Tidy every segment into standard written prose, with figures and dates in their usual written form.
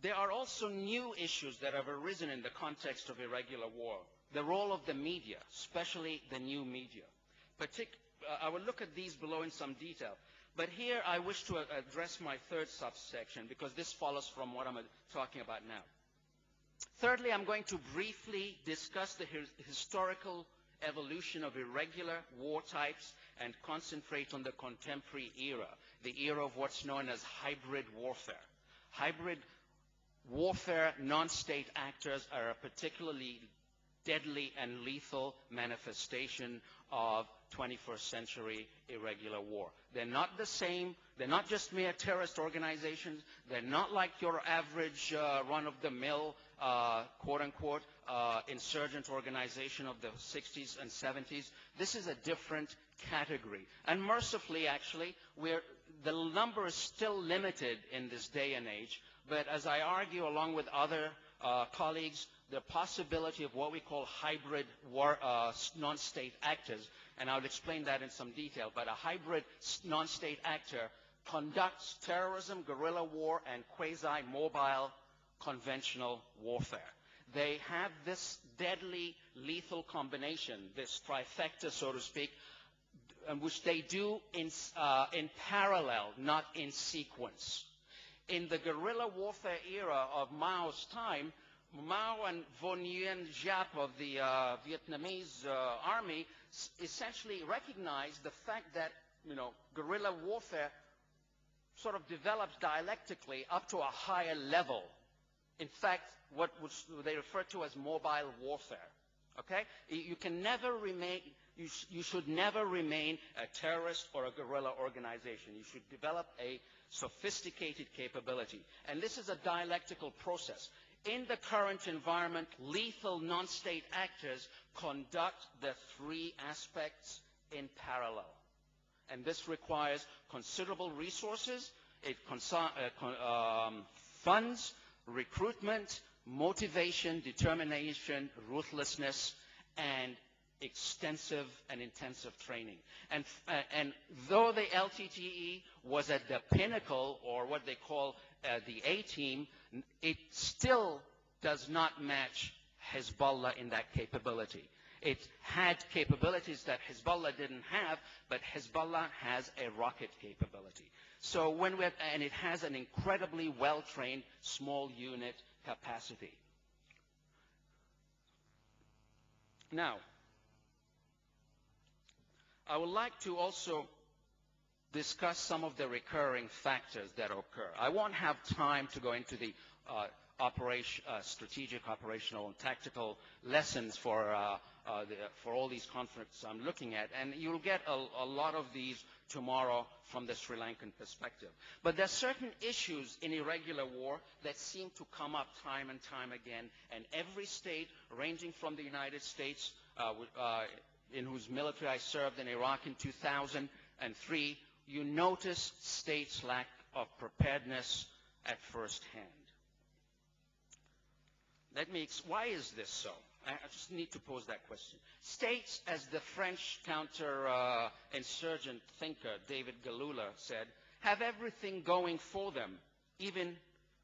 There are also new issues that have arisen in the context of irregular war. The role of the media, especially the new media. I will look at these below in some detail. But here I wish to address my third subsection, because this follows from what I'm talking about now. Thirdly, I'm going to briefly discuss the historical evolution of irregular war types and concentrate on the contemporary era, the era of what's known as hybrid warfare. Hybrid warfare, non-state actors are a particularly deadly and lethal manifestation of 21st century irregular war. They're not the same. They're not just mere terrorist organizations. They're not like your average run-of-the-mill, quote-unquote, insurgent organization of the 60s and 70s. This is a different category. And mercifully, actually, the number is still limited in this day and age. But as I argue along with other colleagues, the possibility of what we call hybrid war, non-state actors, and I'll explain that in some detail, but a hybrid non-state actor conducts terrorism, guerrilla war, and quasi-mobile conventional warfare. They have this deadly, lethal combination, this trifecta, so to speak, which they do in parallel, not in sequence. In the guerrilla warfare era of Mao's time, Mao and Vo Nguyen Giap of the Vietnamese army essentially recognized the fact that, guerrilla warfare sort of develops dialectically up to a higher level. In fact, what they refer to as mobile warfare. Okay? You can never remain, you should never remain a terrorist or a guerrilla organization. You should develop a sophisticated capability. And this is a dialectical process. In the current environment, lethal non-state actors conduct the three aspects in parallel. And this requires considerable resources. It funds, recruitment, motivation, determination, ruthlessness, and extensive and intensive training. And though the LTTE was at the pinnacle, or what they call the A-team, it still does not match Hezbollah in that capability. It had capabilities that Hezbollah didn't have, but Hezbollah has a rocket capability. So and it has an incredibly well-trained small unit capacity. Now, I would like to also discuss some of the recurring factors that occur. I won't have time to go into the strategic, operational, and tactical lessons for all these conflicts I'm looking at, and you'll get a lot of these tomorrow from the Sri Lankan perspective. But there are certain issues in irregular war that seem to come up time and time again, and every state, ranging from the United States, in whose military I served in Iraq in 2003, you notice states' lack of preparedness at first hand. Why is this so? I just need to pose that question. States, as the French counter-insurgent thinker David Galula said, have everything going for them, even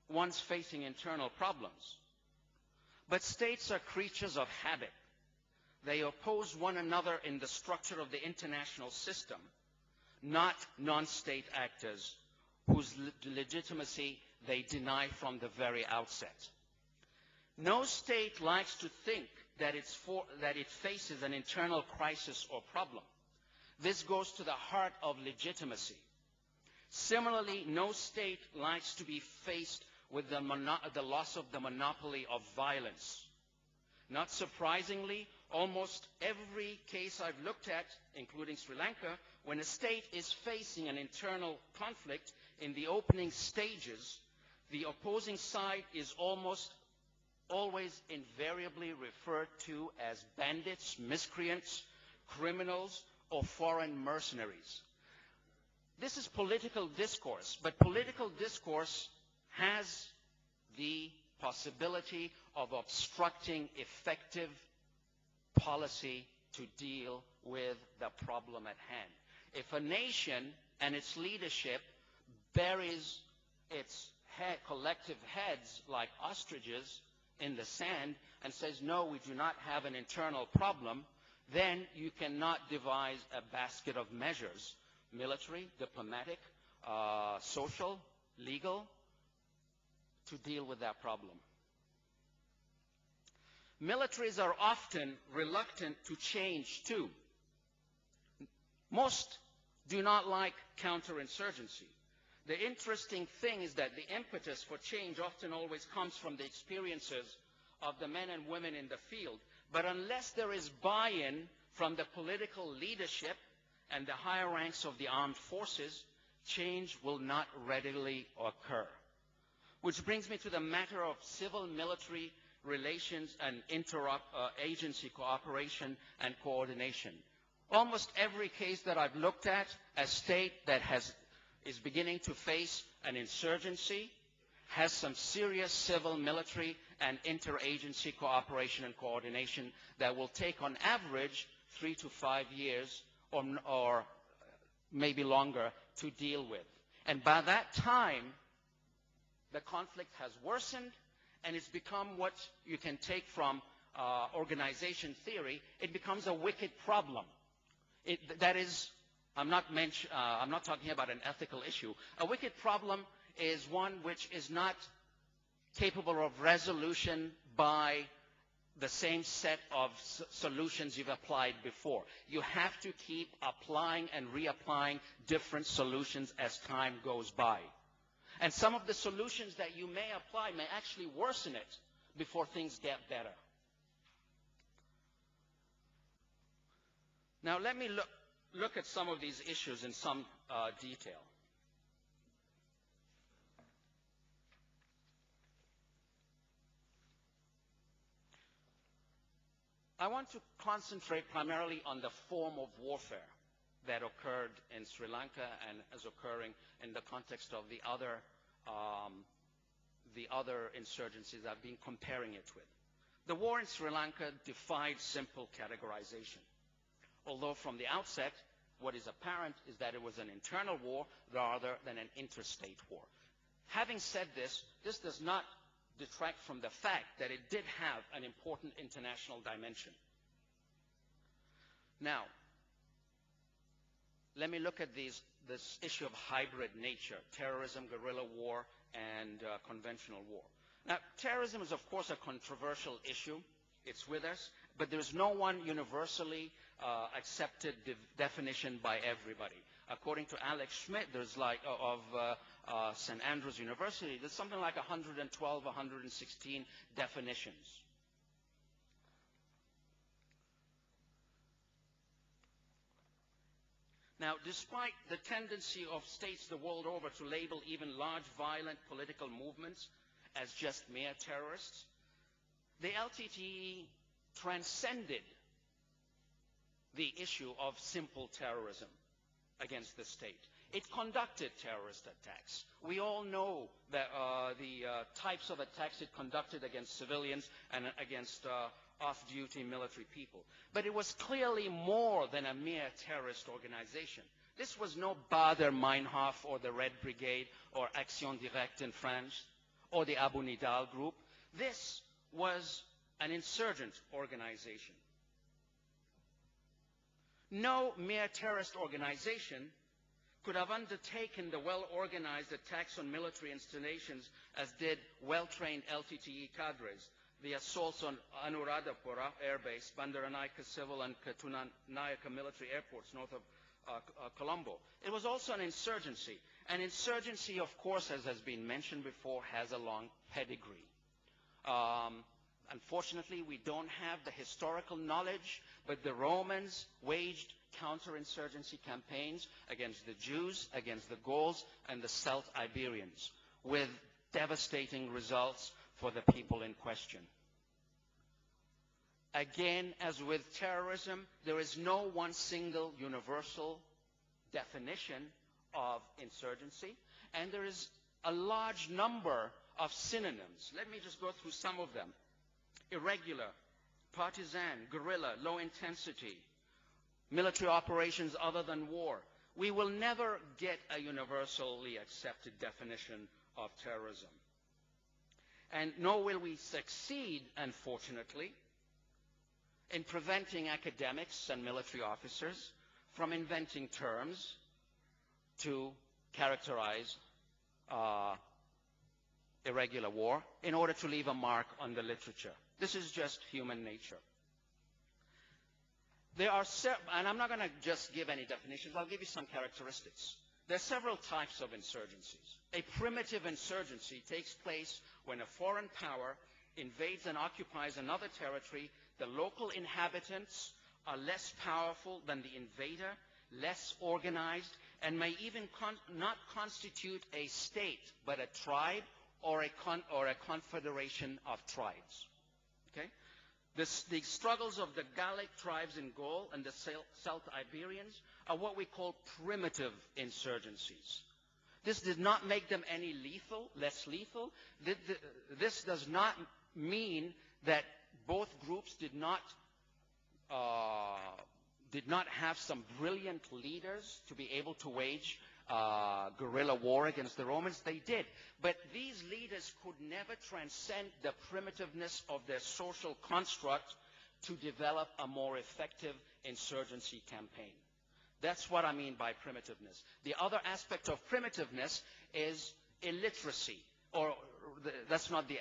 ones facing internal problems. But states are creatures of habit. They oppose one another in the structure of the international system, not non-state actors whose legitimacy they deny from the very outset. No state likes to think that it faces an internal crisis or problem. This goes to the heart of legitimacy. Similarly, no state likes to be faced with the loss of the monopoly of violence. Not surprisingly, almost every case I've looked at, including Sri Lanka, when a state is facing an internal conflict in the opening stages, the opposing side is almost always invariably referred to as bandits, miscreants, criminals, or foreign mercenaries. This is political discourse, but political discourse has the possibility of obstructing effective policy to deal with the problem at hand. If a nation and its leadership buries its collective heads like ostriches in the sand and says, no, we do not have an internal problem, then you cannot devise a basket of measures, military, diplomatic, social, legal, to deal with that problem. Militaries are often reluctant to change too. Most do not like counterinsurgency. The interesting thing is that the impetus for change often always comes from the experiences of the men and women in the field. But unless there is buy-in from the political leadership and the higher ranks of the armed forces, change will not readily occur. Which brings me to the matter of civil-military relations and inter-agency cooperation and coordination. Almost every case that I've looked at, a state that is beginning to face an insurgency has some serious civil, military, and interagency cooperation and coordination that will take, on average, 3 to 5 years or maybe longer to deal with. And by that time, the conflict has worsened, and it's become what you can take from organization theory. It becomes a wicked problem. That is, I'm not talking about an ethical issue. A wicked problem is one which is not capable of resolution by the same set of solutions you've applied before. You have to keep applying and reapplying different solutions as time goes by. And some of the solutions that you may apply may actually worsen it before things get better. Now let me look at some of these issues in some detail. I want to concentrate primarily on the form of warfare that occurred in Sri Lanka and is occurring in the context of the other insurgencies I've been comparing it with. The war in Sri Lanka defied simple categorization. Although from the outset, what is apparent is that it was an internal war rather than an interstate war. Having said this, this does not detract from the fact that it did have an important international dimension. Now, let me look at this issue of hybrid nature, terrorism, guerrilla war, and conventional war. Now, terrorism is, of course, a controversial issue. It's with us, but there's no one universally accepted definition by everybody. According to Alex Schmidt, there's of St. Andrews University, there's something like 112, 116 definitions. Now, despite the tendency of states the world over to label even large, violent political movements as just mere terrorists, the LTTE transcended the issue of simple terrorism against the state. It conducted terrorist attacks. We all know that the types of attacks it conducted against civilians and against off-duty military people. But it was clearly more than a mere terrorist organization. This was no Baader-Meinhof or the Red Brigade or Action Directe in France or the Abu Nidal group. This was an insurgent organization. No mere terrorist organization could have undertaken the well-organized attacks on military installations as did well-trained LTTE cadres. The assaults on Anuradhapura Air Base, Bandaranaike Civil and Katunayake military airports north of Colombo. It was also an insurgency. An insurgency, of course, as has been mentioned before, has a long pedigree. Unfortunately, we don't have the historical knowledge, but the Romans waged counterinsurgency campaigns against the Jews, against the Gauls, and the Celt Iberians, with devastating results for the people in question. Again, as with terrorism, there is no one single universal definition of insurgency, and there is a large number of synonyms. Let me just go through some of them. Irregular, partisan, guerrilla, low intensity, military operations other than war. We will never get a universally accepted definition of terrorism. And nor will we succeed, unfortunately, in preventing academics and military officers from inventing terms to characterize irregular war in order to leave a mark on the literature. This is just human nature. There are and I'm not going to just give any definitions, I'll give you some characteristics. There are several types of insurgencies. A primitive insurgency takes place when a foreign power invades and occupies another territory. The local inhabitants are less powerful than the invader, less organized, and may even not constitute a state, but a tribe or a confederation of tribes. Okay? The struggles of the Gallic tribes in Gaul and the Celt Iberians are what we call primitive insurgencies. This did not make them any less lethal. This does not mean that both groups did not have some brilliant leaders to be able to wage guerrilla war against the Romans. They did. But these leaders could never transcend the primitiveness of their social construct to develop a more effective insurgency campaign. That's what I mean by primitiveness. The other aspect of primitiveness is illiteracy, or that's not the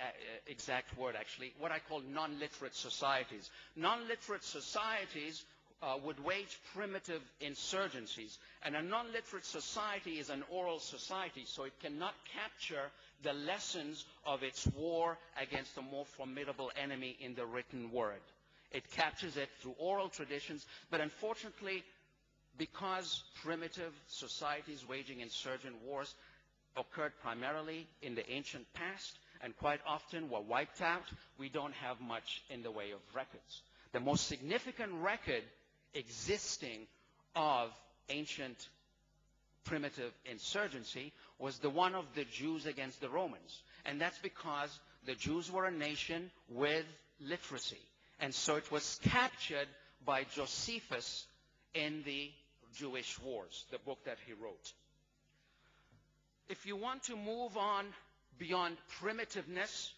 exact word actually, what I call non-literate societies. Non-literate societies would wage primitive insurgencies. And a non-literate society is an oral society, so it cannot capture the lessons of its war against a more formidable enemy in the written word. It captures it through oral traditions, but unfortunately, because primitive societies waging insurgent wars occurred primarily in the ancient past and quite often were wiped out, we don't have much in the way of records. The most significant record existing of ancient primitive insurgency was the one of the Jews against the Romans. And that's because the Jews were a nation with literacy. And so it was captured by Josephus in the Jewish Wars, the book that he wrote. If you want to move on beyond primitiveness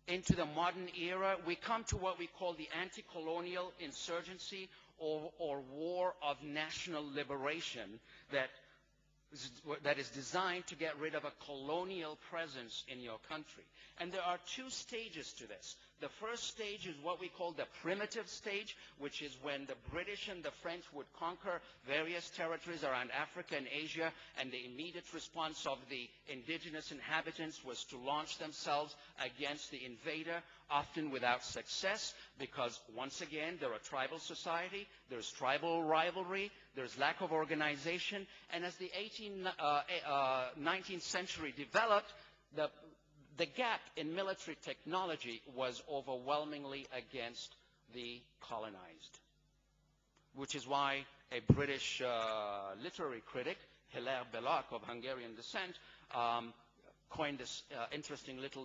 into the modern era, we come to what we call the anti-colonial insurgency or war of national liberation that is designed to get rid of a colonial presence in your country. And there are two stages to this. The first stage is what we call the primitive stage, which is when the British and the French would conquer various territories around Africa and Asia, and the immediate response of the indigenous inhabitants was to launch themselves against the invader, often without success, because once again, they're a tribal society, there's tribal rivalry, there's lack of organization, and as the 19th century developed, the gap in military technology was overwhelmingly against the colonized, which is why a British literary critic, Hilaire Belloc of Hungarian descent, coined this interesting little